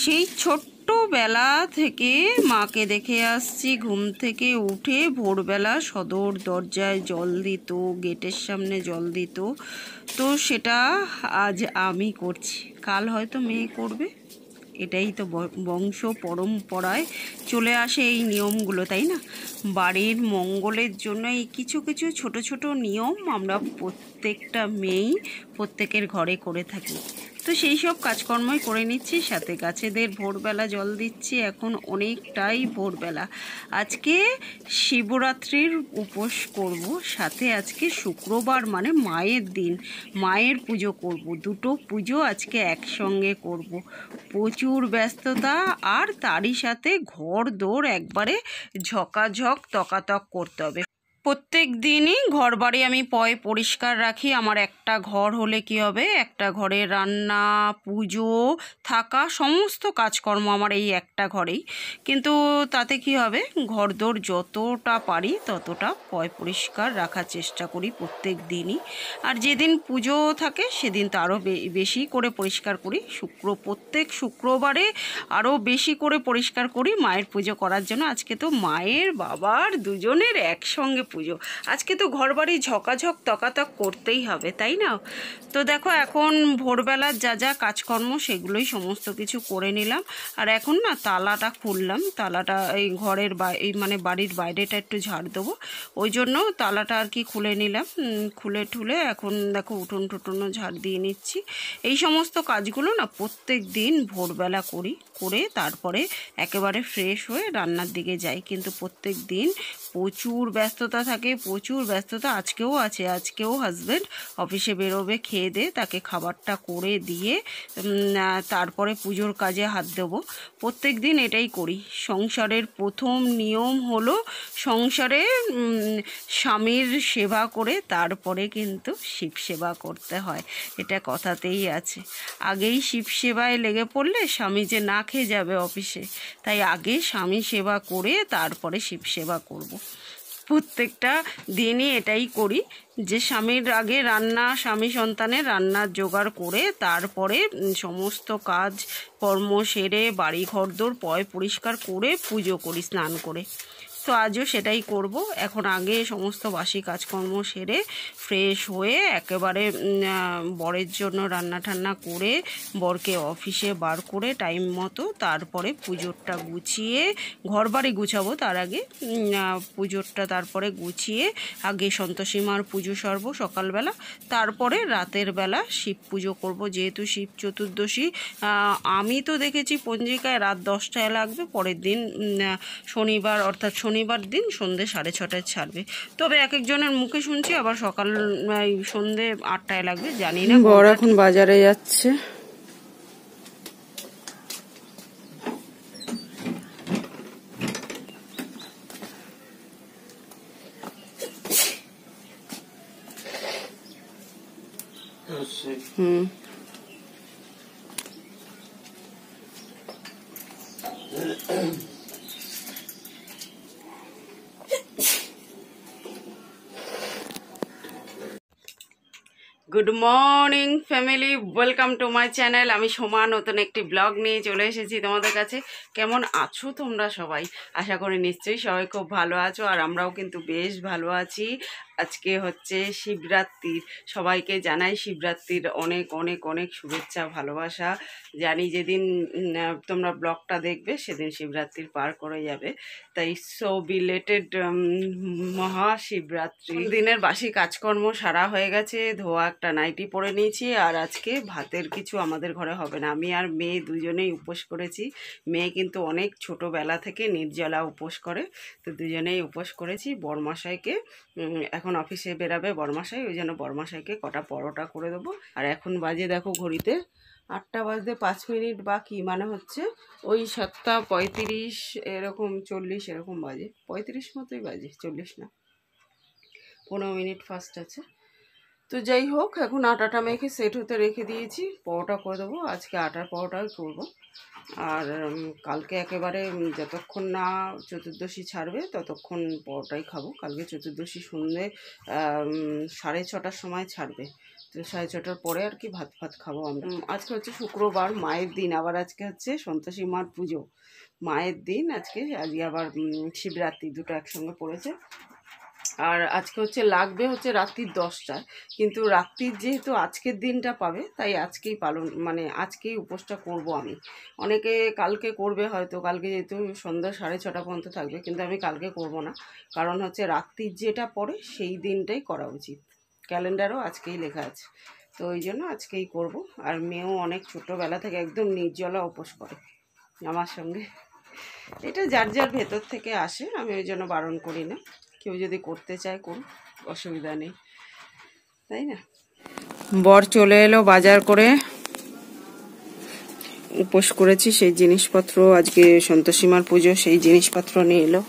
সেই ছোট্টবেলা থেকে মাকে দেখে আসছি, ঘুম থেকে উঠে ভোরবেলা সদর দরজায় জল দিত, গেটের সামনে জল দিত। তো সেটা আজ আমি করছি, কাল হয়তো মেয়ে করবে। এটাই তো বংশ পরম্পরায় চলে আসে এই নিয়মগুলো, তাই না? বাড়ির মঙ্গলের জন্য এই কিছু কিছু ছোট ছোট নিয়ম আমরা প্রত্যেকটা মেয়েই প্রত্যেকের ঘরে করে থাকি। তো সেই সব কাজকর্মই করে নিচ্ছি, সাথে গাছেদের ভোরবেলা জল দিচ্ছি। এখন অনেকটাই ভোরবেলা। আজকে শিবরাত্রির উপোস করব, সাথে আজকে শুক্রবার মানে মায়ের দিন, মায়ের পুজো করব। দুটো পুজো আজকে একসঙ্গে করব। প্রচুর ব্যস্ততা, আর তারই সাথে ঘর দৌড় একবারে ঝকাঝক তকাতক করতে হবে। প্রত্যেক দিনই ঘর বাড়ি আমি পরিষ্কার রাখি। আমার একটা ঘর হলে কি হবে, একটা ঘরে রান্না, পুজো, থাকা, সমস্ত কাজকর্ম আমার এই একটা ঘরেই। কিন্তু তাতে কি হবে, ঘরদোর যতটা পারি ততটা পরিষ্কার রাখার চেষ্টা করি প্রত্যেক দিনই। আর যেদিন পুজো থাকে সেদিন তো আরও বেশি করে পরিষ্কার করি। প্রত্যেক শুক্রবারে আরও বেশি করে পরিষ্কার করি মায়ের পুজো করার জন্য। আজকে তো মায়ের বাবার দুজনের একসঙ্গে পুজো, আজকে তো ঘরবাড়ি ঝকাঝক তকাতক করতেই হবে, তাই না? তো দেখো, এখন ভোরবেলার যা যা কাজকর্ম সেগুলোই সমস্ত কিছু করে নিলাম। আর এখন না তালাটা খুললাম, তালাটা এই ঘরের এই মানে বাড়ির বাইরেটা একটু ঝাড় দেবো, ওই জন্য তালাটা আর কি খুলে নিলাম। খুলে ঠুলে এখন দেখো উঠোন টুটনও ঝাড় দিয়ে নিচ্ছি। এই সমস্ত কাজগুলো না প্রত্যেক দিন ভোরবেলা করি, করে তারপরে একেবারে ফ্রেশ হয়ে রান্নার দিকে যাই। কিন্তু প্রত্যেক দিন প্রচুর ব্যস্ততা থাকে, প্রচুর ব্যস্ততা। আজকেও আছে, আজকেও হাজব্যান্ড অফিসে বেরোবে, খেয়ে দিয়ে তাকে খাবারটা করে দিয়ে তারপরে পুজোর কাজে হাত দেবো। প্রত্যেক দিন এটাই করি। সংসারের প্রথম নিয়ম হলো সংসারে স্বামীর সেবা করে তারপরে কিন্তু শিব সেবা করতে হয়, এটা কথাতেই আছে। আগেই শিব সেবায় লেগে পড়লে স্বামী যে না খেয়ে যাবে অফিসে, তাই আগে স্বামী সেবা করে তারপরে শিব সেবা করব। প্রত্যেকটা দিনই এটাই করি, যে স্বামীর আগে রান্না, স্বামী সন্তানের রান্নার জোগাড় করে তারপরে সমস্ত কাজ কর্ম সেরে বাড়ি ঘরদোর পরিষ্কার করে পুজো করি স্নান করে। তো আজও সেটাই করব। এখন আগে সমস্ত বাসি কাজকর্ম সেরে ফ্রেশ হয়ে একেবারে বরের জন্য রান্না টান্না করে বরকে অফিসে বার করে টাইম মতো তারপরে পুজোরটা গুছিয়ে, ঘর বাড়ি গুছাবো তার আগে, পুজোরটা তারপরে গুছিয়ে আগে সন্তোষী মার পুজো সারব সকালবেলা, তারপরে রাতের বেলা শিব পুজো করব। যেহেতু শিব চতুর্দশী, আমি তো দেখেছি পঞ্জিকায় রাত 10টায় লাগবে, পরের দিন শনিবার অর্থাৎ শনিবার দিন সন্ধ্যে 6:30টায় ছাড়বে। তবে এক একজনের মুখে শুনছি আবার সকাল সন্ধ্যে 8টায় লাগবে, জানি না। বর এখন বাজারে যাচ্ছে। Good morning family, welcome to my channel. আমি সোমা নতুন একটি ব্লগ নিয়ে চলে এসেছি তোমাদের কাছে। কেমন আছো তোমরা সবাই? আশা করি নিশ্চয়ই সবাই খুব ভালো আছো, আর আমরাও কিন্তু বেশ ভালো আছি। আজকে হচ্ছে শিবরাত্রির, সবাইকে জানাই শিবরাত্রির অনেক অনেক অনেক শুভেচ্ছা ভালোবাসা। জানি যেদিন তোমরা ব্লগটা দেখবে সেদিন শিবরাত্রির পার করে যাবে, তাই সো বিলেটেড মহাশিবরাত্রি। দিনের বাসি কাজকর্ম সারা হয়ে গেছে, ধোয়া একটা নাইটি পরে নিয়েছি। আর আজকে ভাতের কিছু আমাদের ঘরে হবে না, আমি আর মেয়ে দুজনেই উপোস করেছি। মেয়ে কিন্তু অনেক ছোটোবেলা থেকে নির্জলা উপোস করে, তো দুজনেই উপোস করেছি। বরমশাইকে এখন অফিসে বেরাবে বরমশাই, ওই জন্য বরমশাইকে কটা পরোটা করে দেবো। আর এখন বাজে দেখো ঘড়িতে 8টা বাজতে 5 মিনিট বাকি, মানে হচ্ছে ওই 7:35 এরকম 40 এরকম বাজে, 35 মতোই বাজে, 40 না, 15 মিনিট ফাস্ট আছে। তো যাই হোক, এখন আটাটা মেখে সেট হতে রেখে দিয়েছি, পরোটা করে দেবো। আজকে আটার পরোটাই করবো। আর কালকে একেবারে যতক্ষণ না চতুর্দশী ছাড়বে ততক্ষণ পরোটাই খাবো। কালকে চতুর্দশী সন্ধ্যে 6:30টার সময় ছাড়বে, তো তো 6:30টার পরে আর কি ভাত ফাত খাবো আমরা। আজকে হচ্ছে শুক্রবার, মায়ের দিন, আবার আজকে হচ্ছে সন্তোষী মার পুজো, মায়ের দিন আজকে। আজকে আবার শিবরাত্রি, দুটো একসঙ্গে পড়েছে। আর আজকে হচ্ছে লাগবে হচ্ছে রাত্রির 10টায়, কিন্তু রাত্রির যেহেতু আজকের দিনটা পাবে, তাই আজকেই পালন, মানে আজকেই উপোসটা করব আমি। অনেকে কালকে করবে হয়তো, কালকে যেহেতু সন্ধ্যা 6:30 পর্যন্ত থাকবে, কিন্তু আমি কালকে করব না, কারণ হচ্ছে রাত্রির যেটা পড়ে সেই দিনটাই করা উচিত। ক্যালেন্ডারও আজকেই লেখা আছে, তো ওই জন্য আজকেই করব। আর মেয়েও অনেক ছোটোবেলা থেকে একদম নির্জলা উপোস করে আমার সঙ্গে। এটা যার যার ভেতর থেকে আসে, আমি ওই জন্য বারণ করি না। কেউ যদি করতে চায় করুন, অসুবিধা নেই, তাই না? বর চলে এলো বাজার করে, উপোস করেছি সেই জিনিসপত্র, আজকে সন্তোষী মার পুজো, সেই জিনিসপত্র নিয়ে এলো।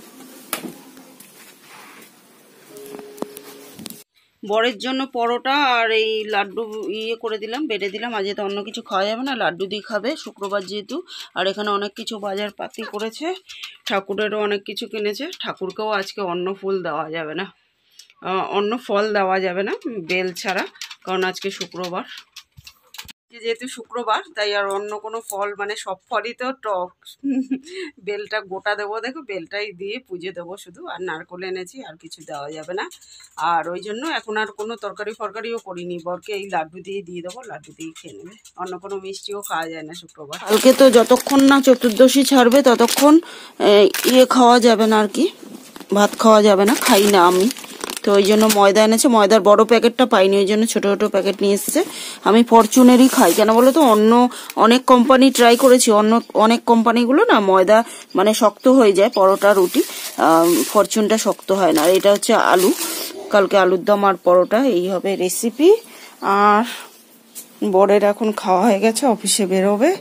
বরের জন্য পরোটা আর এই লাড্ডু করে দিলাম, বেড়ে দিলাম। আজকে তো অন্য কিছু খাওয়া যাবে না, লাড্ডু দিয়ে খাবে, শুক্রবার যেহেতু। আর এখানে অনেক কিছু বাজার পাতি করেছে, ঠাকুরেরও অনেক কিছু কিনেছে। ঠাকুরকেও আজকে অন্য ফুল দেওয়া যাবে না, অন্য ফল দেওয়া যাবে না বেল ছাড়া, কারণ আজকে শুক্রবার। যেহেতু শুক্রবার তাই আর অন্য কোনো ফল, মানে সব ফলই তো টক, বেলটা গোটা দেবো, দেখো বেলটাই দিয়ে পুজো দেবো শুধু। আর নারকোল এনেছি, আর কিছু দেওয়া যাবে না। আর ওই জন্য এখন আর কোনো তরকারি ফরকারিও করিনি, বরকে এই লাড্ডু দিয়ে দেবো, লাড্ডু দিয়ে খেয়ে নেবে। অন্য কোনো মিষ্টিও খাওয়া যায় না শুক্রবার। কালকে তো যতক্ষণ না চতুর্দশী ছাড়বে ততক্ষণ খাওয়া যাবে না আর কি, ভাত খাওয়া যাবে না, খাই না আমি। তো ওই জন্য ময়দা এনেছে, ময়দার বড় প্যাকেটটা পাইনি, ওই জন্য ছোট ছোট প্যাকেট নিয়ে এসেছে। আমি ফরচুনেরই খাই, কেন বলো তো, অন্য অনেক কোম্পানি ট্রাই করেছি, অনেক কোম্পানিগুলো না ময়দা মানে শক্ত হয়ে যায়, পরোটা রুটি, ফরচুনটা শক্ত হয় না। আর এটা হচ্ছে আলু, কালকে আলুর দম আর পরোটা, এই হবে রেসিপি। আর বরের এখন খাওয়া হয়ে গেছে, অফিসে বেরোবে।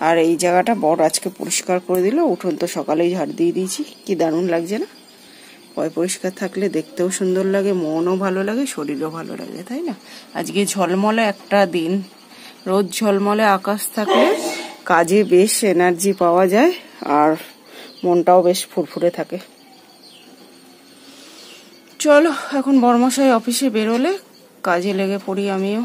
আর এই জায়গাটা বর আজকে পরিষ্কার করে দিল, উঠোন তো সকালেই ঝাড় দিয়ে দিয়েছি। কি দারুণ লাগছে না? পরিষ্কার থাকলে দেখতেও সুন্দর লাগে, মনও ভালো লাগে, শরীরও ভালো লাগে, তাই না? আজকে ঝলমলে একটা দিন, রোজ ঝলমলে আকাশ থাকলে কাজে বেশ এনার্জি পাওয়া যায়, আর মনটাও বেশ ফুরফুরে থাকে। চলো এখন বর্মশাই অফিসে বেরোলে কাজে লেগে পড়ি আমিও।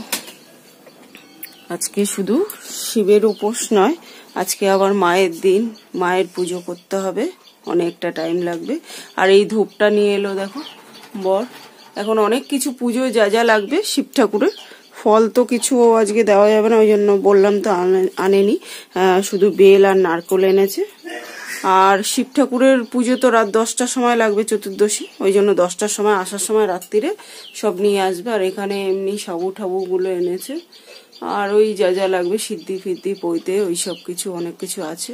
আজকে শুধু শিবের উপোস নয়, আজকে আবার মায়ের দিন, মায়ের পুজো করতে হবে, অনেকটা টাইম লাগবে। আর এই ধূপটা নিয়ে এলো দেখো বর। এখন অনেক কিছু পুজো যা যা লাগবে শিব ঠাকুরের, ফল তো কিছু আজকে দেওয়া যাবে না, ওই জন্য বললাম তো আনেনি, শুধু বেল আর নারকোল এনেছে। আর শিব ঠাকুরের পুজো তো রাত 10টার সময় লাগবে, চতুর্দশী, ওই জন্য 10টার সময় আসার সময় রাত্রিরে সব নিয়ে আসবে। আর এখানে এমনি সাবু ঠাবুগুলো এনেছে, আর ওই যা যা লাগবে সিদ্ধি ফিদ্ধি পইতে, ওই সব কিছু অনেক কিছু আছে।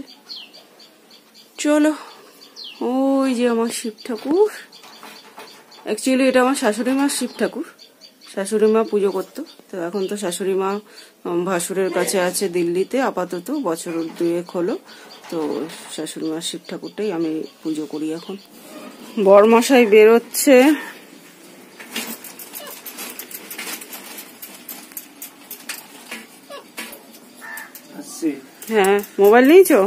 চলো, ওই যে আমার শিব ঠাকুর, অ্যাকচুয়ালি এটা আমার শাশুড়ি মার শিব ঠাকুর, শাশুড়ি মা পুজো করতো। তো এখন তো শাশুড়ি মা ভাসুরের কাছে আছে দিল্লিতে আপাতত, বছর 2 হলো। তো শাশুড়ি মার শিব ঠাকুরটাই আমি পুজো করি এখন। বরমশাই বেরোচ্ছে, হ্যাঁ মোবাইল নিয়েছো?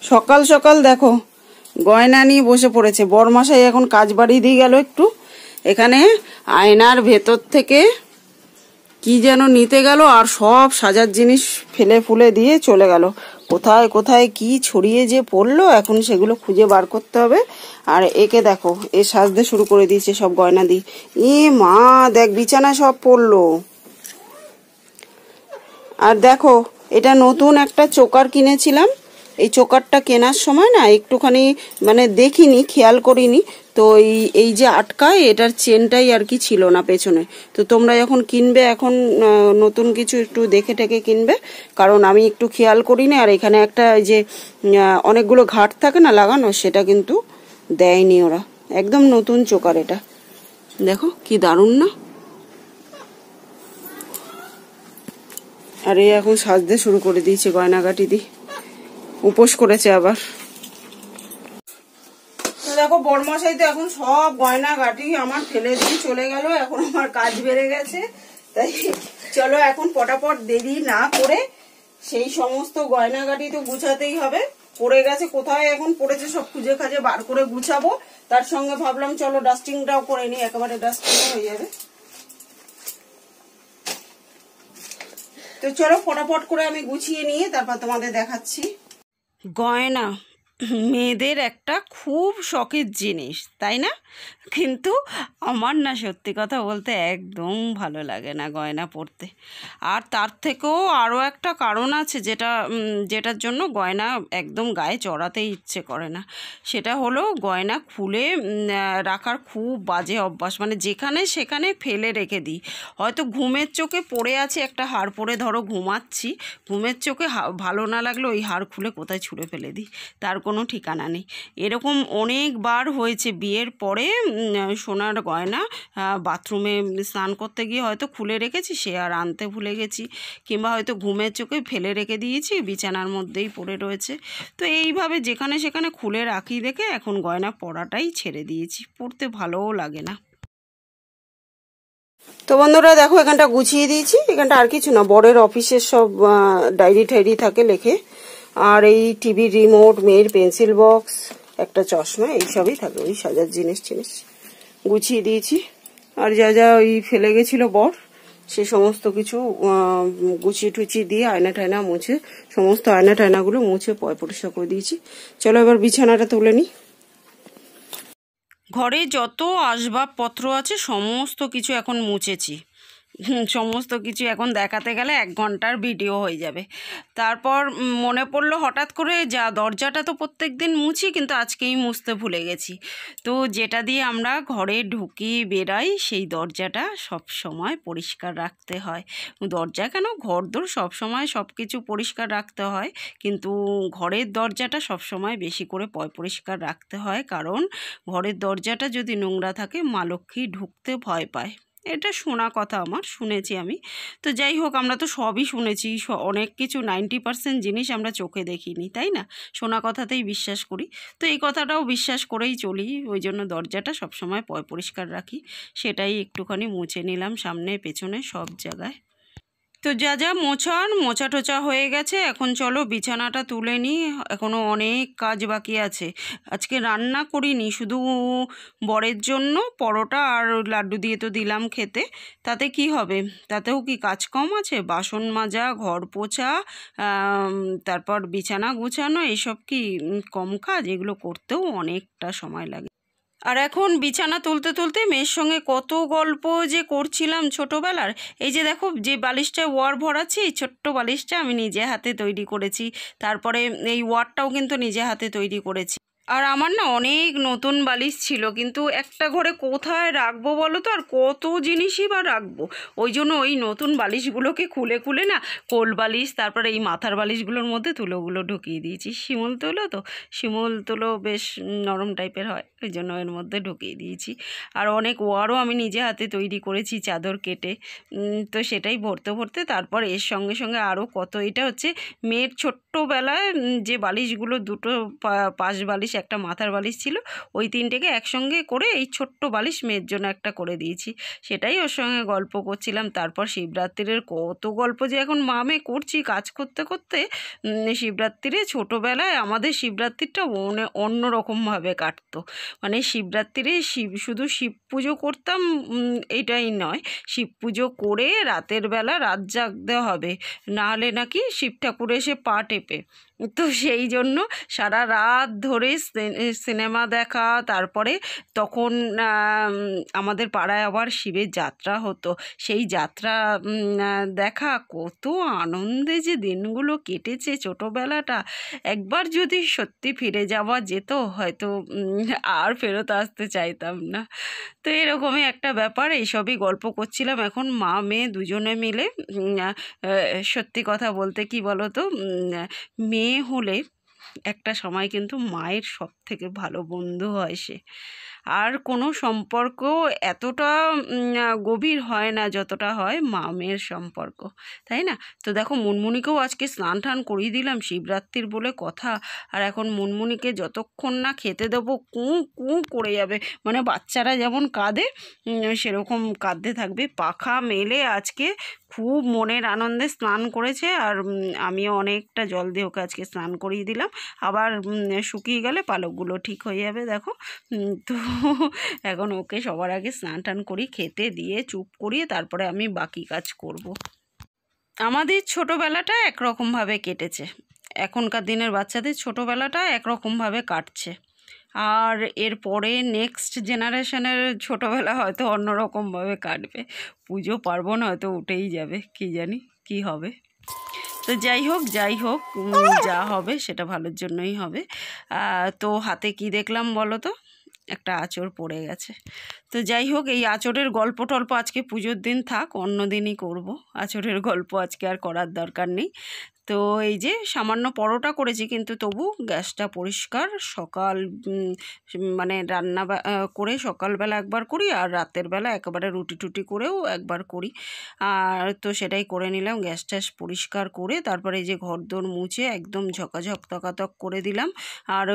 সকাল সকাল দেখো গয়না নিয়ে বসে পড়েছে। বরমশাই এখন কাজ বাড়িয়ে দিয়ে গেল একটু, এখানে আয়নার ভেতর থেকে কি যেন নিতে গেল, আর সব সাজার জিনিস ফেলে ফুলে দিয়ে চলে গেল। কোথায় কোথায় কি ছড়িয়ে যে পড়লো, এখন সেগুলো খুঁজে বার করতে হবে। আর একে দেখো, এ সাজতে শুরু করে দিয়েছে সব গয়না দিয়ে। মা দেখ, বিছানা সব পড়লো। আর দেখো, এটা নতুন একটা চোকার কিনেছিলাম, এই চোকারটা কেনার সময় না একটুখানি মানে দেখিনি, খেয়াল করিনি, তো এই যে আটকায়, এটার চেনটাই আর কি ছিল না পেছনে। তো তোমরা যখন কিনবে এখন নতুন কিছু একটু দেখে টেকে কিনবে, কারণ আমি একটু খেয়াল করিনি। আর এখানে একটা যে অনেকগুলো ঘাট থাকে না লাগানো, সেটা কিন্তু দেয়নি ওরা, একদম নতুন চোকার এটা। দেখো কি দারুণ না? আর এই এখন সাজতে শুরু করে দিয়েছে গয়নাগাটি দিয়ে, উপোস করেছে আবার। দেখো বরমশাই তো এখন সব গয়নাগাটি আমার ফেলে দিয়ে চলে গেল, এখন আমার কাজ বেড়ে গেছে। তাই চলো এখন পটাপট দেরি না করে সেই সমস্ত গয়নাগাটি তো গুছাতেই হবে। পড়ে গেছে, কোথায় এখন পড়েছে সব খুঁজে খাজে বার করে গুছাবো। তার সঙ্গে ভাবলাম চলো ডাস্টিংটাও করে নিই, একেবারে ডাস্টিং হয়ে যাবে। তো চলো ফটাফট করে আমি গুছিয়ে নিয়ে তারপর তোমাদের দেখাচ্ছি। গয়না মেয়েদের একটা খুব শখের জিনিস, তাই না? কিন্তু আমার না সত্যি কথা বলতে একদম ভালো লাগে না গয়না পরতে। আর তার থেকেও আরও একটা কারণ আছে যেটার জন্য গয়না একদম গায়ে চড়াতেই ইচ্ছে করে না। সেটা হলো গয়না খুলে রাখার খুব বাজে অভ্যাস, মানে যেখানে সেখানে ফেলে রেখে দিই। হয়তো ঘুমের চোখে পড়ে আছে একটা হাড় পরে, ধরো ঘুমাচ্ছি, ঘুমের চোখে ভালো না লাগলে ওই হাড় খুলে কোথায় ছুঁড়ে ফেলে দিই, তার কোনো ঠিকানা নেই। এরকম অনেকবার হয়েছে বিয়ের পরে সোনার গয়না বাথরুমে স্নান করতে গিয়ে হয়তো খুলে রেখেছি, সে আর আনতে ভুলে গেছি, কিংবা হয়তো ঘুমের চোখে ফেলে রেখে দিয়েছি, বিছানার মধ্যেই পড়ে রয়েছে। তো এইভাবে যেখানে সেখানে খুলে রাখি দেখে এখন গয়না পরাটাই ছেড়ে দিয়েছি, পরতে ভালোও লাগে না। তো বন্ধুরা দেখো এখানটা গুছিয়ে দিয়েছি, এখানটা আর কিছু না, বরের অফিসের সব ডায়েরি টাইরি থাকে লেখে, আর এই টিভি রিমোট, মেয়ের পেন্সিল বক্স, একটা চশমা, এইসবই থাকে, ওই সাজার জিনিস গুছিয়ে দিয়েছি। আর যা যা ওই ফেলে গেছিল বর, সে সমস্ত কিছু গুছিয়ে টুচিয়ে দিয়ে আয়না টায়না মুছে, সমস্ত আয়না টায়নাগুলো মুছে পরিষ্কার করে দিয়েছি। চলো এবার বিছানাটা তুলে নিই। ঘরে যত আসবাবপত্র আছে সমস্ত কিছু এখন মুছেছি, সমস্ত কিছু এখন দেখাতে গেলে 1 ঘন্টার ভিডিও হয়ে যাবে। তারপর মনে পড়লো হঠাৎ করে, দরজাটা তো প্রত্যেক দিন মুছি, কিন্তু আজকেই মুছতে ভুলে গেছি। তো যেটা দিয়ে আমরা ঘরে ঢুকি বেরাই, সেই দরজাটা সব সময় পরিষ্কার রাখতে হয়। দরজা কেন, ঘরদোর সব সময় সব কিছু পরিষ্কার রাখতে হয়, কিন্তু ঘরের দরজাটা সব সময় বেশি করে পরিষ্কার রাখতে হয়, কারণ ঘরের দরজাটা যদি নোংরা থাকে মা লক্ষ্মী ঢুকতে ভয় পায়। এটা শোনা কথা, আমার শুনেছি আমি। তো যাই হোক, আমরা তো সবই শুনেছি, অনেক কিছু 90% জিনিস আমরা চোখে দেখিনি, তাই না? শোনা কথাতেই বিশ্বাস করি। তো এই কথাটাও বিশ্বাস করেই চলি, ওই জন্য দরজাটা সবসময় পরিষ্কার রাখি। সেটাই একটুখানি মুছে নিলাম, সামনে পেছনে সব জায়গায়। তো যা যা মোছা টোচা হয়ে গেছে, এখন চলো বিছানাটা তুলে নিই, এখনও অনেক কাজ বাকি আছে। আজকে রান্না করিনি, শুধু বরের জন্য পরোটা আর লাড্ডু দিয়ে তো দিলাম খেতে, তাতে কি হবে, তাতেও কি কাজ কম আছে? বাসন মাজা, ঘর পোছা, তারপর বিছানা গুছানো, এইসব কি কম কাজ? এগুলো করতেও অনেকটা সময় লাগে। আর এখন বিছানা তুলতে তুলতে মেয়ের সঙ্গে কত গল্প যে করছিলাম ছোটোবেলার। এই যে দেখো, যে বালিশটা ওয়ার ভরাচ্ছি, এই ছোট্ট বালিশটা আমি নিজে হাতে তৈরি করেছি। তারপরে এই ওয়ারটাও কিন্তু নিজে হাতে তৈরি করেছি। আর আমার না অনেক নতুন বালিশ ছিল, কিন্তু একটা ঘরে কোথায় রাখবো বলো তো, আর কত জিনিসই বা রাখবো। ওই জন্য ওই নতুন বালিশগুলোকে খুলে খুলে না, কোল বালিশ, তারপরে এই মাথার বালিশগুলোর মধ্যে তুলোগুলো ঢুকিয়ে দিয়েছি। শিমুল তুলো তো, শিমুল তুলো বেশ নরম টাইপের হয়, ওই জন্য এর মধ্যে ঢুকিয়ে দিয়েছি। আর অনেক ওয়ারও আমি নিজে হাতে তৈরি করেছি, চাদর কেটে। তো সেটাই ভরতে ভরতে তারপর এর সঙ্গে সঙ্গে আরও কত, এটা হচ্ছে মেয়ের ছোট্টবেলায় যে বালিশগুলো, দুটো পাশ বালিশ, একটা মাথার বালিশ ছিল, ওই 3টেকে একসঙ্গে করে এই ছোট্ট বালিশ মেয়ের জন্য একটা করে দিয়েছি। সেটাই ওর সঙ্গে গল্প করছিলাম। তারপর শিবরাত্রির কত গল্প যে এখন মামে করছি কাজ করতে করতে। শিবরাত্রিরে ছোটোবেলায় আমাদের শিবরাত্রিটা অন্যরকমভাবে কাটতো। মানে শিবরাত্রিরে শুধু শিব পুজো করতাম এটাই নয়, শিব পুজো করে রাতের বেলা রাত জাগতে হবে, নাহলে নাকি শিব ঠাকুর এসে পা টেপে। তো সেই জন্য সারা রাত ধরে সিনেমা দেখা, তারপরে তখন আমাদের পাড়ায় আবার শিবের যাত্রা হতো, সেই যাত্রা দেখা, কত আনন্দে যে দিনগুলো কেটেছে ছোটোবেলাটা। একবার যদি সত্যি ফিরে যাওয়া যেত, হয়তো আর ফেরত আসতে চাইতাম না। তো এরকমই একটা ব্যাপার, এইসবই গল্প করছিলাম এখন মা মেয়ে দুজনে মিলে। সত্যি কথা বলতে কি বলো তো, মেয়ে হলে একটা সময় কিন্তু মায়ের সব থেকে ভালো বন্ধু হয় সে। আর কোনো সম্পর্ক এতটা গভীর হয় না যতটা হয় মা মেয়ের সম্পর্ক, তাই না? তো দেখো মুনমুনিকেও আজকে স্নান টান করিয়ে দিলাম, শিবরাত্রির বলে কথা। আর এখন মুনমুনিকে যতক্ষণ না খেতে দেবো কু কু করে যাবে, মানে বাচ্চারা যেমন কাঁদে সেরকম কাঁদতে থাকবে। পাখা মেলে আজকে খুব মনের আনন্দে স্নান করেছে, আর আমিও অনেকটা জল দিয়ে ওকে আজকে স্নান করিয়ে দিলাম। আবার শুকিয়ে গেলে পালকগুলো ঠিক হয়ে যাবে। দেখো তো এখন ওকে সবার আগে স্নান টান করি, খেতে দিয়ে চুপ করিয়ে তারপরে আমি বাকি কাজ করব। আমাদের ছোটোবেলাটা একরকমভাবে কেটেছে, এখনকার দিনের বাচ্চাদের ছোটোবেলাটা একরকমভাবে কাটছে, আর এরপরে নেক্সট জেনারেশনের ছোটোবেলা হয়তো অন্যরকমভাবে কাটবে। পুজো পার্বণ হয়তো উঠেই যাবে, কি জানি কি হবে। তো যাই হোক যা হবে সেটা ভালোর জন্যই হবে। তো হাতে কি দেখলাম বলো তো, একটা আঁচড় পড়ে গেছে। তো যাই হোক, এই আঁচড়ের গল্প টল্প আজকে পুজোর দিন থাক, অন্য দিনই করবো। আঁচড়ের গল্প আজকে আর করার দরকার নেই। তো এই যে সামান্য পরোটা করেছি, কিন্তু তবু গ্যাসটা পরিষ্কার। সকাল মানে রান্না করে সকালবেলা একবার করি, আর রাতের বেলা একেবারে রুটি টুটি করেও একবার করি। আর তো সেটাই করে নিলাম, গ্যাস ট্যাস পরিষ্কার করে তারপরে এই যে ঘরদোর মুছে একদম ঝকাঝক তকাতক করে দিলাম। আর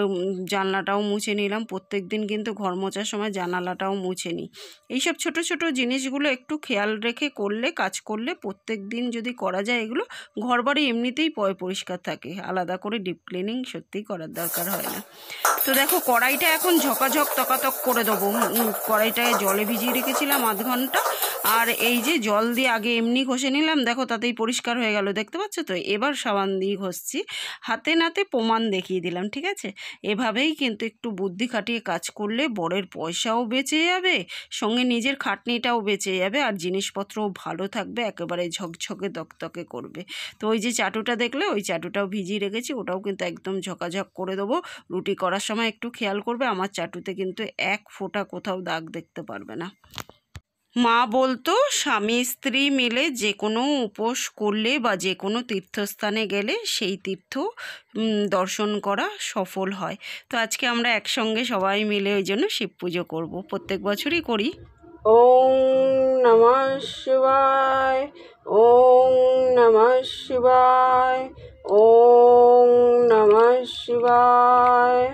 জানলাটাও মুছে নিলাম। প্রত্যেক দিন কিন্তু ঘর মোছার সময় জানালাটাও মুছে নিই। এইসব ছোট ছোট জিনিসগুলো একটু খেয়াল রেখে করলে, কাজ করলে, প্রত্যেক দিন যদি করা যায় এগুলো, ঘর বাড়ি এমনিতেই পরিষ্কার থাকে, আলাদা করে ডিপ ক্লিনিং সত্যিই করার দরকার হয় না। তো দেখো কড়াইটা এখন ঝকাঝক তকাতক করে দেবো। কড়াইটায় জলে ভিজিয়ে রেখেছিলাম আধ ঘন্টা, আর এই যে জল দিয়ে আগে এমনি ঘষে নিলাম, দেখো তাতেই পরিষ্কার হয়ে গেল, দেখতে পাচ্ছ তো। এবার সাবান দিয়ে ঘষছি, হাতে নাতে প্রমাণ দেখিয়ে দিলাম, ঠিক আছে? এভাবেই কিন্তু একটু বুদ্ধি খাটিয়ে কাজ করলে বরের পয়সাও বেঁচে যাবে, সঙ্গে নিজের খাটনিটাও বেঁচে যাবে, আর জিনিসপত্রও ভালো থাকবে, একেবারে ঝকঝকে দকদকে করবে। তো ওই যে চাটুটা দেখলে, ওই চাটুটাও ভিজিয়ে রেখেছি, ওটাও কিন্তু একদম ঝকাঝক করে দেবো। রুটি করার সময় একটু খেয়াল করবে, আমার চাটুতে কিন্তু এক ফোঁটা কোথাও দাগ দেখতে পারবে না। মা বলতো স্বামী স্ত্রী মিলে যে কোনো উপোস করলে বা যে কোনো তীর্থস্থানে গেলে সেই তীর্থ দর্শন করা সফল হয়। তো আজকে আমরা একসঙ্গে সবাই মিলে ওই জন্য শিব পুজো করবো, প্রত্যেক বছরই করি। ওং নমঃ শিবায়, ওং নমঃ শিবায়, ওং নমঃ শিবায়।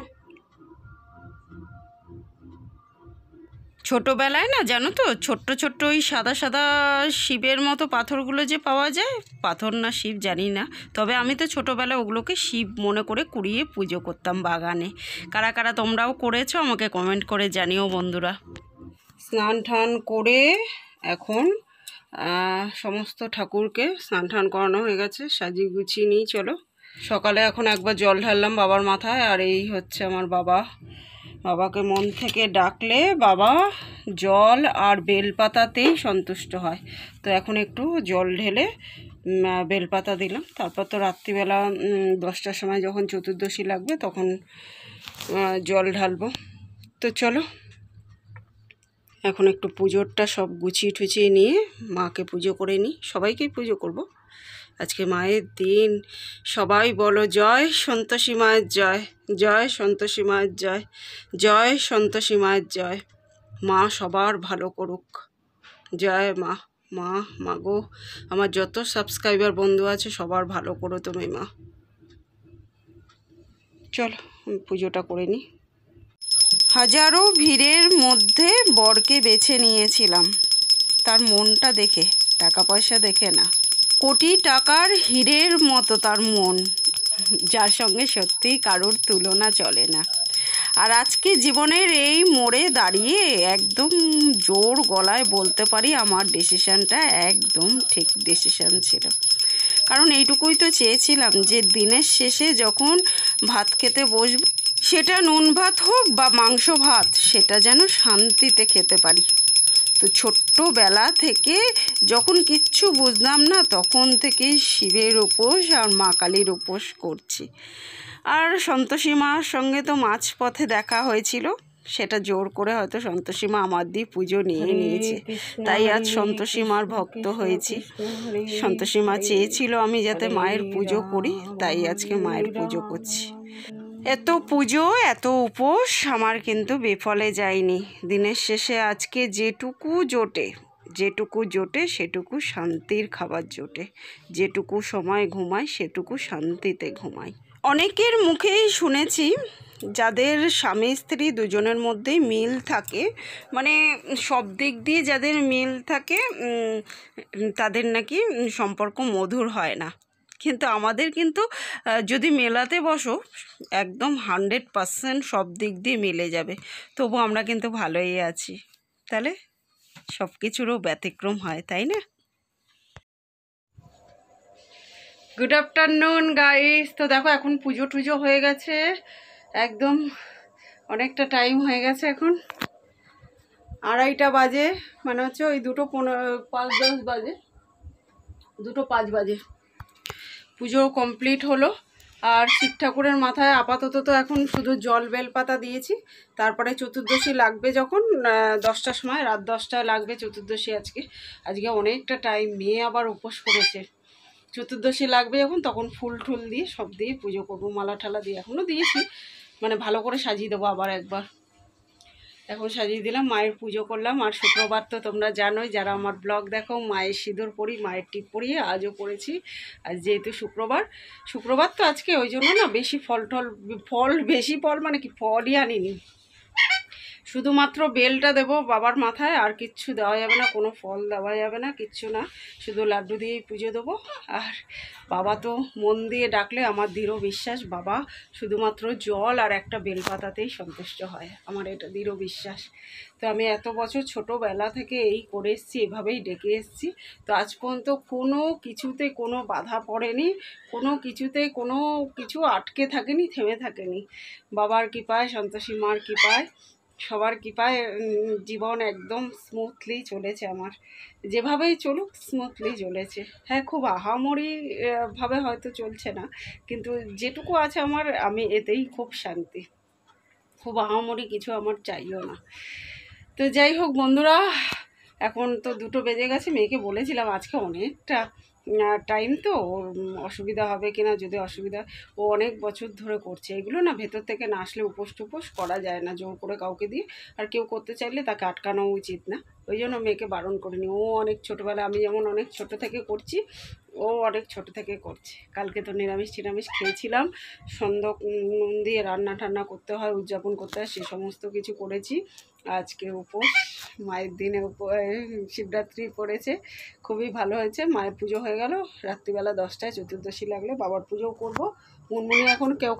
ছোটোবেলায় না জানো তো, ছোট্ট ছোট্ট ওই সাদা সাদা শিবের মতো পাথরগুলো যে পাওয়া যায়, পাথর না শিব জানি না, তবে আমি তো ছোটোবেলায় ওগুলোকে শিব মনে করে কুড়িয়ে পুজো করতাম বাগানে। কারা কারা তোমরাও করেছো আমাকে কমেন্ট করে জানিও বন্ধুরা। স্নান টান করে এখন সমস্ত ঠাকুরকে স্নান টান করানো হয়ে গেছে, সাজিয়ে গুছিয়ে নিই। চলো, সকালে এখন একবার জল ঢাললাম বাবার মাথায়, আর এই হচ্ছে আমার বাবা। বাবাকে মন থেকে ডাকলে বাবা জল আর বেলপাতাতেই সন্তুষ্ট হয়। তো এখন একটু জল ঢেলে বেলপাতা দিলাম, তারপর তো রাত্রিবেলা 10টার সময় যখন চতুর্দশী লাগবে তখন জল ঢালবো। তো চলো এখন একটু পুজোরটা সব গুছিয়ে টুছিয়ে নিয়ে মাকে পুজো করে নিই। সবাইকেই পুজো করব আজকে, মায়ের দিন। সবাই বলো জয় সন্তোষী মায়ের জয়, জয় সন্তোষী মায়ের জয়, জয় সন্তোষী মায়ের জয়। মা সবার ভালো করুক, জয় মা। মা মাগো, আমার যত সাবস্ক্রাইবার বন্ধু আছে সবার ভালো করো তুমি মা। চলো পুজোটা করে নিই। হাজারো ভিড়ের মধ্যে বরকে বেছে নিয়েছিলাম, তার মনটা দেখে, টাকা পয়সা দেখে না। কোটি টাকার হীরের মতো তার মন, যার সঙ্গে সত্যিই কারোর তুলনা চলে না। আর আজকে জীবনের এই মোড়ে দাঁড়িয়ে একদম জোর গলায় বলতে পারি আমার ডিসিশানটা একদম ঠিক ডিসিশান ছিল। কারণ এইটুকুই তো চেয়েছিলাম যে দিনের শেষে যখন ভাত খেতে বসব, সেটা নুন ভাত হোক বা মাংস ভাত, সেটা যেন শান্তিতে খেতে পারি। তো ছোট্টবেলা থেকে যখন কিচ্ছু বুঝলাম না, তখন থেকেই শিবের উপোস আর মা কালীর উপোস করছি। আর সন্তোষী মার সঙ্গে তো মাঝপথে দেখা হয়েছিল, সেটা জোর করে হয়তো সন্তোষী মা আমার দিয়ে পুজো নিয়ে নিয়েছে, তাই আজ সন্তোষী মার ভক্ত হয়েছি। সন্তোষী মা চেয়েছিল আমি যাতে মায়ের পুজো করি, তাই আজকে মায়ের পুজো করছি। এত পুজো এত উপোস আমার কিন্তু বিফলে যায়নি। দিনের শেষে আজকে যেটুকু জোটে সেটুকু শান্তির খাবার জোটে, যেটুকু সময় ঘুমাই সেটুকু শান্তিতে ঘুমাই। অনেকের মুখেই শুনেছি যাদের স্বামী স্ত্রী দুজনের মধ্যেই মিল থাকে, মানে সব দিক দিয়ে যাদের মিল থাকে তাদের নাকি সম্পর্ক মধুর হয় না। কিন্তু আমাদের কিন্তু যদি মেলাতে বসো একদম 100% সব দিক দিয়ে মিলে যাবে, তবু আমরা কিন্তু ভালোই আছি। তাহলে সব কিছুরও ব্যতিক্রম হয়, তাই না? Good afternoon guys. তো দেখো এখন পুজো টুজো হয়ে গেছে, একদম অনেকটা টাইম হয়ে গেছে, এখন 2:30 বাজে, মানে হচ্ছে ওই 2:05 বাজে, 2:05 বাজে পুজো কমপ্লিট হলো। আর শিব ঠাকুরের মাথায় আপাতত তো এখন শুধু জল বেলপাতা দিয়েছি, তারপরে চতুর্দশী লাগবে যখন 10টার সময়, রাত 10টায় লাগবে চতুর্দশী। আজকে অনেকটা টাইম, মেয়ে আবার উপোস করেছে। চতুর্দশী লাগবে যখন, তখন ফুল টুল দিয়ে সব দিয়ে পুজো করবো, মালা ঠালা দিয়ে এখনও দিয়েছি, মানে ভালো করে সাজিয়ে দেবো আবার একবার। এখন সাজিয়ে দিলাম, মায়ের পুজো করলাম। আর শুক্রবার তো তোমরা জানোই, যারা আমার ব্লগ দেখো, মায়ের সিঁদুর পরি, মায়ের টিপ পরিয়ে আজও পড়েছি। আর যেহেতু শুক্রবার তো আজকে, ওই জন্য না বেশি বেশি ফল মানে কি ফলই আনিনি, শুধুমাত্র বেলটা দেবো বাবার মাথায়, আর কিচ্ছু দেওয়া যাবে না, কোনো ফল দেওয়া যাবে না, কিচ্ছু না, শুধু লাড্ডু দিয়েই পুজো দেবো। আর বাবা তো মন দিয়ে ডাকলে আমার দৃঢ় বিশ্বাস বাবা শুধুমাত্র জল আর একটা বেলপাতাতেই সন্তুষ্ট হয়, আমার এটা দৃঢ় বিশ্বাস। তো আমি এত বছর ছোটোবেলা থেকে এই করে এসেছি, এভাবেই ডেকে এসেছি। তো আজ পর্যন্ত কোনো কিছুতে কোনো বাধা পড়েনি, কোনো কিছুতে কোনো কিছু আটকে থাকেনি, থেমে থাকেনি। বাবার কৃপায়, সন্তোষী মার কৃপায়, সবার কৃপায় জীবন একদম স্মুথলি চলেছে আমার, যেভাবেই চলুক স্মুথলি চলেছে। হ্যাঁ, খুব আহামরি ভাবে হয়তো চলছে না, কিন্তু যেটুকু আছে আমার, আমি এতেই খুব শান্তি, খুব আহামরি কিছু আমার চাইও না। তো যাই হোক বন্ধুরা, এখন তো 2টো বেজে গেছে। মেয়েকে বলেছিলাম আজকে অনেকটা টাইম, তো ওর অসুবিধা হবে কিনা, যদি অসুবিধা, ও অনেক বছর ধরে করছে এগুলো না, ভেতর থেকে না আসলে উপোস টুপোস করা যায় না জোর করে কাউকে দিয়ে, আর কেউ করতে চাইলে তাকে আটকানো উচিত না। ওই জন্য মেয়েকে বারণ করিনি। ও অনেক ছোটোবেলা, আমি যেমন অনেক ছোট থেকে করছি, ও অনেক ছোট থেকে করছে। কালকে তো নিরামিষ খেয়েছিলাম, সন্ধ্যা নুন দিয়ে রান্না টান্না করতে হয়, উদযাপন করতে হয়, সে সমস্ত কিছু করেছি। আজকে উপোস, মায়ের দিনে শিবরাত্রি পড়েছে, খুবই ভালো হয়েছে। মায়ের পুজো হয়ে গেল, রাত্রিবেলা 10টায় চতুর্দশী লাগলে বাবার পুজোও করবো। মুনমুনি এখন কেউ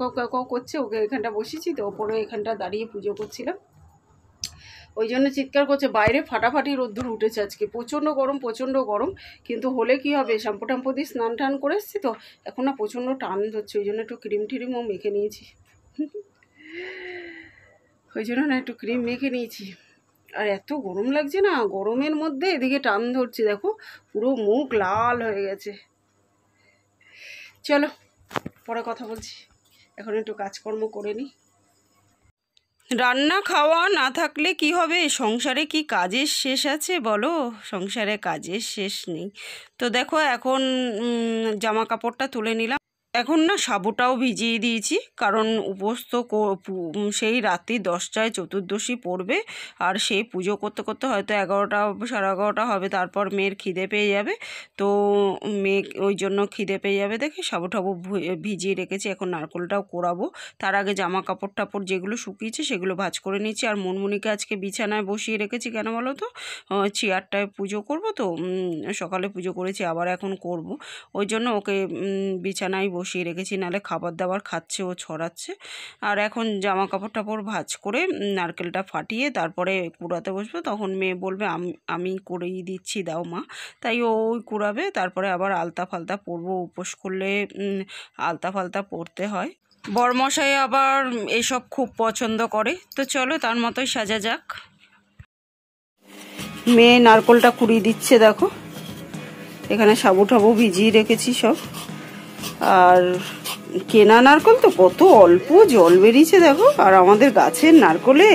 করছে, ওকে এখানটা বসিয়েছি, তো ওপরে এখানটা দাঁড়িয়ে পুজো করছিলাম, ওই জন্য চিৎকার করছে। বাইরে ফাটাফাটি রোদ্দুর উঠেছে আজকে, প্রচণ্ড গরম। কিন্তু হলে কি হবে, শ্যাম্পু ট্যাম্পু দিয়ে স্নান টান করে এসেছি, তো এখন না প্রচণ্ড টান ধরছে, ওই জন্য একটু ক্রিম টিরিমও মেখে নিয়েছি, আর এত গরম লাগছে না, গরমের মধ্যে এদিকে টান ধরছে, দেখো পুরো মুখ লাল হয়ে গেছে। চলো পরে কথা বলছি, এখন একটু কাজকর্ম করে নিই। রান্না খাওয়া না থাকলে কি হবে, সংসারে কি কাজের শেষ আছে বলো? সংসারে কাজের শেষ নেই। তো দেখো এখন জামা কাপড়টা তুলে নিলাম, এখন না সাবুটাও ভিজিয়ে দিয়েছি, কারণ উপোস তো সেই রাত্রি 10টায় চতুর্দশী পড়বে, আর সেই পুজো করতে করতে হয়তো 11টা 11:30 হবে, তারপর মেয়ের খিদে পেয়ে যাবে। তো মেয়ে ওই জন্য খিদে পেয়ে যাবে দেখে সাবু টাবু ভিজিয়ে রেখেছি, এখন নারকোলটাও কোরাবো। তার আগে জামা কাপড় টাপড় যেগুলো শুকিয়েছে সেগুলো ভাঁজ করে নিচ্ছি। আর মুনমুনিকে আজকে বিছানায় বসিয়ে রেখেছি, কেন বলো তো, চেয়ারটায় পুজো করব, তো সকালে পুজো করেছি, আবার এখন করব, ওই জন্য ওকে বিছানায় বসিয়ে রেখেছি, নাহলে খাবার দাবার খাচ্ছে, ও ছড়াচ্ছে। আর এখন জামা কাপড় টাপড় ভাঁজ করে নারকেলটা ফাটিয়ে তারপরে কুড়াতে বসবো, তখন মেয়ে বলবে আমি করেই দিচ্ছি, দাও মা, তাই ওই কুড়াবে। তারপরে আবার আলতা ফালতা পরবো, উপোস করলে আলতা ফালতা পরতে হয়। বরমশাই আবার এসব খুব পছন্দ করে। তো চলো তার মতোই সাজা যাক। মেয়ে নারকেলটা কুড়িয়ে দিচ্ছে, দেখো এখানে সাবু টাবু ভিজিয়ে রেখেছি সব। আর কেনা নারকেল তো কত অল্প জল বেরিয়েছে দেখো, আর আমাদের গাছের নারকেলে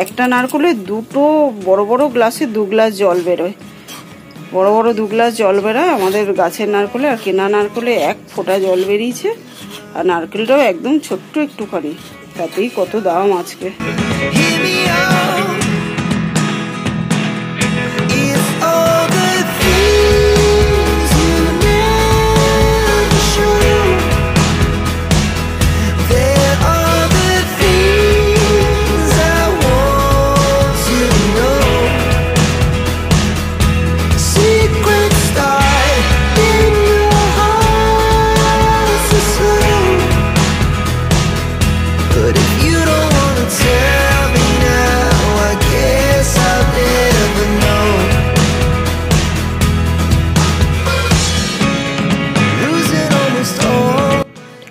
একটা নারকেলে 2 বড় বড় গ্লাসে 2 গ্লাস জল বেরোয়, বড় বড় 2 গ্লাস জল বেরায় আমাদের গাছের নারকেলে, আর কেনা নারকেলে 1 ফোঁটা জল বেরিয়েছে। আর নারকেলটাও একদম ছোট্ট একটুখানি, তাতেই কত দাম আজকে।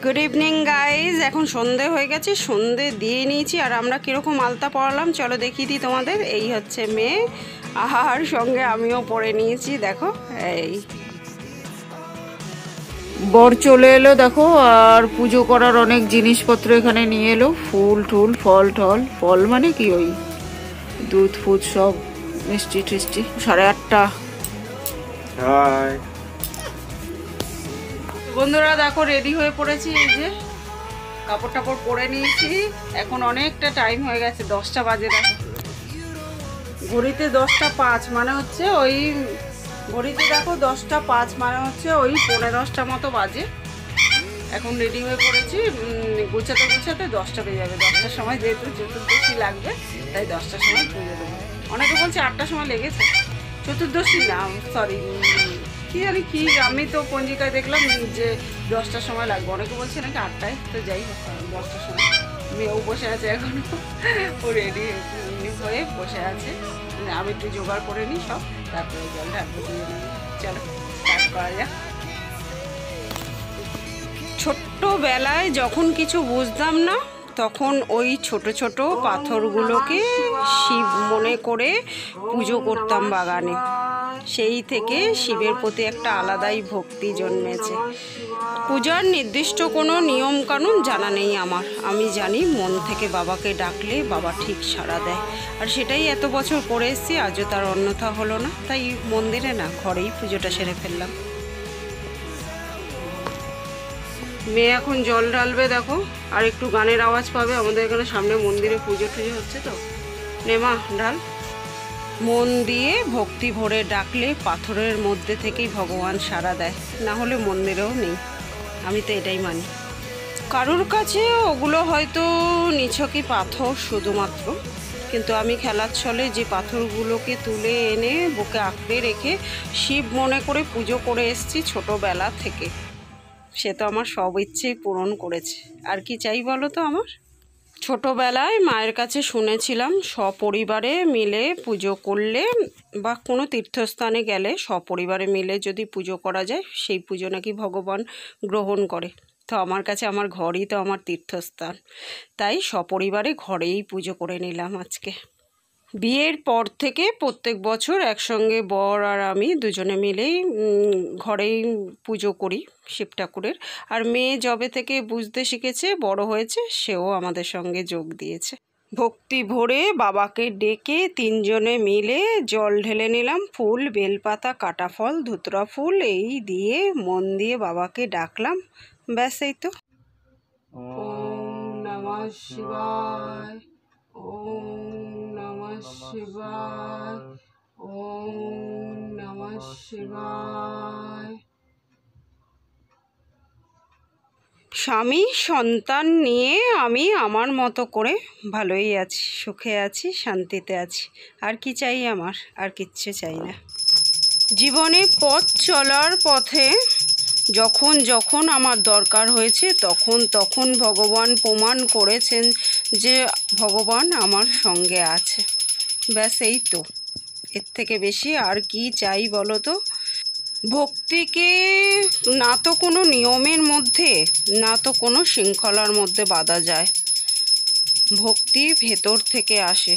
গুড ইভিনিং গাইজ, এখন সন্ধে হয়ে গেছে, সন্ধে দিয়ে নিয়েছি। আর আমরা কীরকম আলতা পরালাম চলো দেখিয়ে দিই তোমাদের। এই হচ্ছে মেয়ে, আর সঙ্গে আমিও পরে নিয়েছি, দেখো। এই বর চলে এলো দেখো, আর পুজো করার অনেক জিনিসপত্র এখানে নিয়ে এলো, ফুল টুল, ফল টল। ফল মানে কি, ওই দুধ ফুদ সব, মিষ্টি টিষ্টি। 8:30। বন্ধুরা দেখো রেডি হয়ে পড়েছি, এই যে কাপড় টাপড় পরে নিয়েছি। এখন অনেকটা টাইম হয়ে গেছে, 10টা বাজে। দেখো ঘড়িতে 10টা 5, মানে হচ্ছে ওই ঘড়িতে দেখো 10টা 5, মানে হচ্ছে ওই 10:45 মতো বাজে। এখন রেডি হয়ে পড়েছি, গুছাতে গুছাতে 10টা বেজে যাবে। 10টার সময় যেহেতু চতুর্দশী লাগবে, তাই 10টার সময় পুজো দেবো। অনেকে বলছে 8টার সময় লেগেছে, চতুর্দশী না, সরি কি জানি কি, আমি তো পঞ্জিকায় দেখলাম যে 10টার সময় লাগবে। অনেকে বলছে নাকি 8টায়, তো যাই হোক 10টার সময়। মেয়েও বসে আছে এখনো, ও রেডি হয়ে বসে আছে। আমি একটু জোগাড় করে নিই সব, তারপরে জল ঢাকবো দিয়ে নিই। চলো স্টার্ট করা যাক। ছোট্টবেলায় যখন কিছু বুঝতাম না, তখন ওই ছোট ছোট পাথরগুলোকে শিব মনে করে পুজো করতাম বাগানে। সেই থেকে শিবের প্রতি একটা আলাদাই ভক্তি জন্মেছে। পূজার নির্দিষ্ট কোনো নিয়ম কানুন জানা নেই আমার। আমি জানি মন থেকে বাবাকে ডাকলে বাবা ঠিক সাড়া দেয়, আর সেটাই এত বছর করে এসেছি, আজও তার অন্যথা হলো না। তাই মন্দিরে না, ঘরেই পুজোটা সেরে ফেললাম। মেয়ে এখন জল ঢালবে দেখো, আর একটু গানের আওয়াজ পাবে। আমাদের এখানে সামনে মন্দিরে পুজো টুজো হচ্ছে, তো নেমা ঢাল। মন দিয়ে ভক্তি ভরে ডাকলে পাথরের মধ্যে থেকেই ভগবান সাড়া দেয়, না হলে মন্দিরেও নেই। আমি তো এটাই মানি। কারোর কাছে ওগুলো হয়তো নিছকই পাথর শুধুমাত্র, কিন্তু আমি খেলার ছলে যে পাথরগুলোকে তুলে এনে বুকে আঁকড়ে রেখে শিব মনে করে পুজো করে এসেছি ছোটোবেলা থেকে, সে তো আমার সব ইচ্ছেই পূরণ করেছে। আর কি চাই বলো তো আমার? ছোটোবেলায় মায়ের কাছে শুনেছিলাম সপরিবারে মিলে পুজো করলে বা কোনো তীর্থস্থানে গেলে সপরিবারে মিলে যদি পুজো করা যায়, সেই পুজো নাকি ভগবান গ্রহণ করে। তো আমার কাছে আমার ঘরই তো আমার তীর্থস্থান, তাই সপরিবারে ঘরেই পুজো করে নিলাম আজকে। বিয়ের পর থেকে প্রত্যেক বছর একসঙ্গে বর আর আমি দুজনে মিলেই ঘরেই পুজো করি শিব ঠাকুরের। আর মেয়ে যবে থেকে বুঝতে শিখেছে, বড় হয়েছে, সেও আমাদের সঙ্গে যোগ দিয়েছে। ভক্তি ভরে বাবাকে ডেকে 3 জনে মিলে জল ঢেলে নিলাম। ফুল, বেলপাতা, কাটা ফল, ধুতরা ফুল এই দিয়ে মন দিয়ে বাবাকে ডাকলাম। ব্যাস, এই তো। ওম নমঃ শিবায়, ওম নমঃ শিবায়, ওম নমঃ শিবায়। স্বামী সন্তান নিয়ে আমি আমার মতো করে ভালোই আছি, সুখে আছি, শান্তিতে আছি। আর কি চাই আমার? আর কিচ্ছু চাই না। জীবনে পথ চলার পথে যখন যখন আমার দরকার হয়েছে, তখন তখন ভগবান প্রমাণ করেছেন যে ভগবান আমার সঙ্গে আছে। ব্যাস, এই তো। এর থেকে বেশি আর কি চাই বলো তো? ভক্তিকে না তো কোনো নিয়মের মধ্যে, না তো কোনো শৃঙ্খলার মধ্যে বাঁধা যায়। ভক্তি ভেতর থেকে আসে।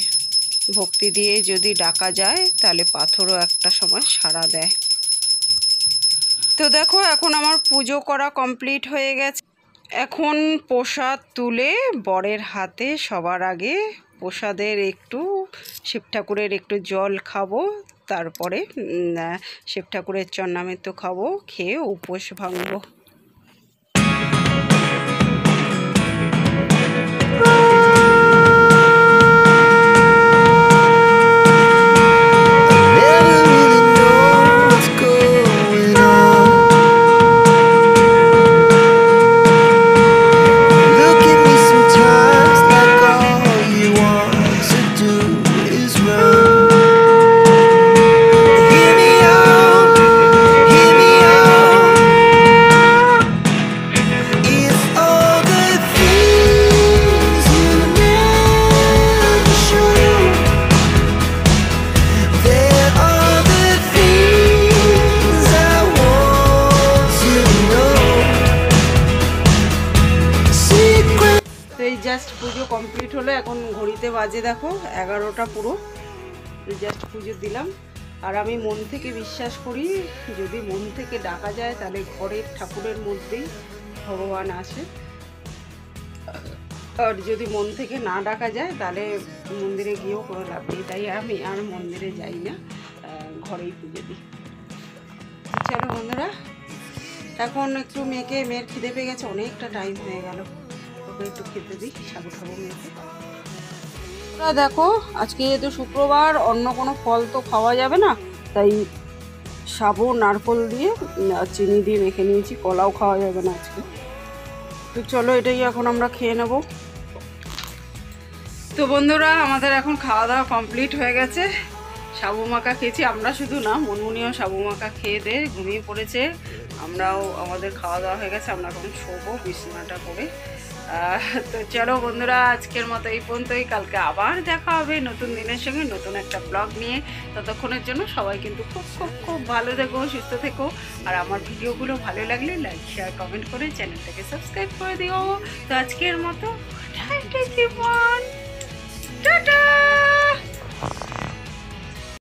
ভক্তি দিয়ে যদি ডাকা যায়, তাহলে পাথরও একটা সময় সাড়া দেয়। তো দেখো, এখন আমার পুজো করা কমপ্লিট হয়ে গেছে। এখন প্রসাদ তুলে বরের হাতে সবার আগে প্রসাদের একটু, শিব ঠাকুরের একটু জল খাবো, তারপরে শিব ঠাকুরের চরণামৃত খাবো, খেয়ে উপোস ভাঙবো। জাস্ট পুজো কমপ্লিট হলো, এখন ঘড়িতে বাজে দেখো 11টা পুরো। জাস্ট পুজো দিলাম। আর আমি মন থেকে বিশ্বাস করি, যদি মন থেকে ডাকা যায় তাহলে ঘরের ঠাকুরের মধ্যেই ভগবান আসে, আর যদি মন থেকে না ডাকা যায় তাহলে মন্দিরে গিয়েও কোনো লাভ নেই। তাই আমি আর মন্দিরে যাই না, ঘরেই পুজো দিই। চলো বন্ধুরা, এখন একটু মেয়ের খিদে পেয়ে গেছে, অনেকটা টাইম হয়ে গেল, একটু খেতে দিই, সাবু খাবো মেয়েকে। দেখো আজকে যেহেতু শুক্রবার, অন্য কোনো ফল তো খাওয়া যাবে না, তাই সাবু নারকোল দিয়ে চিনি দিয়ে মেখে নিয়েছি, কলাও খাওয়া যাবে না আজকে। তো চলো এটাই এখন আমরা খেয়ে নেব। তো বন্ধুরা, আমাদের এখন খাওয়া দাওয়া কমপ্লিট হয়ে গেছে। সাবু মাখা খেয়েছি, আমরা শুধু না, মনমুনিও সাবু মাখা খেয়ে দিয়ে ঘুমিয়ে পড়েছে। আমরাও, আমাদের খাওয়া দাওয়া হয়ে গেছে, আমরা এখন শোবো বিছানাটা করে। তো চলো বন্ধুরা, আজকের মতো এই পর্যন্তই। কালকে আবার দেখা হবে নতুন দিনের সঙ্গে, নতুন একটা ব্লগ নিয়ে। ততক্ষণের জন্য সবাই কিন্তু খুব খুব খুব ভালো থেকো, সুস্থ থেকো। আর আমার ভিডিওগুলো ভালো লাগলে লাইক শেয়ার কমেন্ট করে চ্যানেলটাকে সাবস্ক্রাইব করে দিও। তো আজকের মতো টাটা।